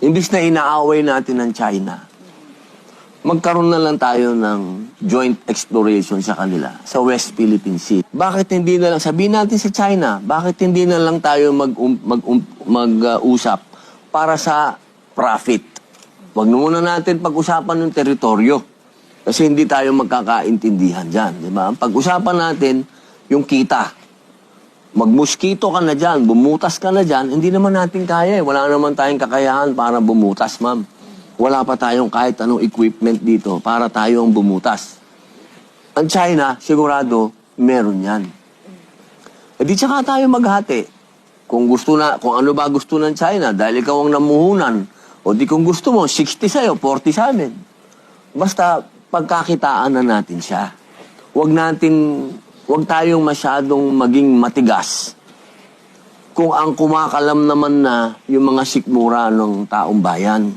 Imbis na inaaway natin ng China, magkaroon na lang tayo ng joint exploration sa kanila, sa West Philippine Sea. Bakit hindi na lang, sabihin natin sa China, bakit hindi na lang tayo mag-usap para sa profit? Huwag muna natin pag-usapan ng teritoryo. Kasi hindi tayo magkakaintindihan dyan. Di ba? Pag-usapan natin yung kita. Magmuskito ka na dyan, bumutas ka na dyan, hindi naman natin kaya. Wala naman tayong kakayahan para bumutas, ma'am. Wala pa tayong kahit anong equipment dito para tayong bumutas. Ang China, sigurado, meron yan. E di tsaka tayo maghati. Kung ano ba gusto ng China, dahil ikaw ang namuhunan, o di kung gusto mo, 60 sa'yo, 40 sa amin. Basta, pagkakitaan na natin siya. Huwag tayong masyadong maging matigas. Kung ang kumakalam naman na yung mga sikmura ng taong bayan.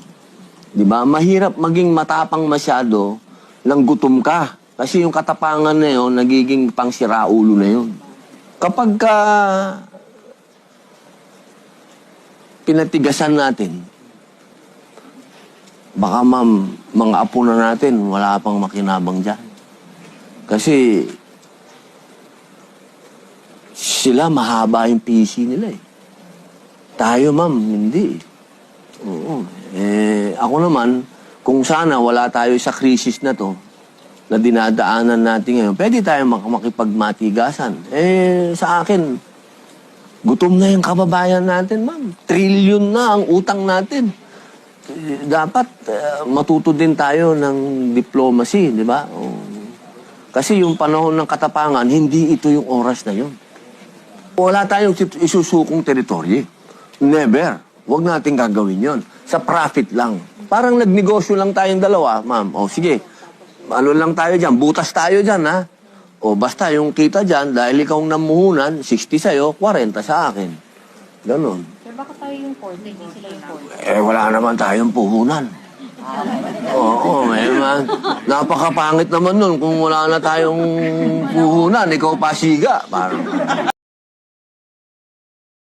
Di ba? Mahirap maging matapang masyado nang gutom ka. Kasi yung katapangan na yun, nagiging pangsiraulo na yun. Kapag pinatigasan natin, baka ma'am, mga apo na natin, wala pang makinabang dyan. Kasi, sila mahaba yung PC nila eh. Tayo ma'am, hindi. Oo. Ako naman, kung sana wala tayo sa krisis na to, na dinadaanan natin ngayon, pwede tayo makipagmatigasan. Sa akin, gutom na yung kababayan natin ma'am. Trilyon na ang utang natin. Dapat matuto din tayo ng diplomacy, di ba? Kasi yung panahon ng katapangan, hindi ito yung oras na yun. Wala tayong isusukong teritoryo. Never. Huwag natin gagawin yon. Sa profit lang. Parang nagnegosyo lang tayong dalawa, ma'am. O sige, ano lang tayo dyan, butas tayo dyan, ha? O basta yung kita dyan, dahil ikaw namuhunan, 60 sa'yo, 40 sa akin. Ganon. Baka tayo yung 40, hindi sila yung 40. Wala naman tayong puhunan. Oo, man. Napakapangit naman nun kung wala na tayong puhunan. Ikaw pasiga. Parang...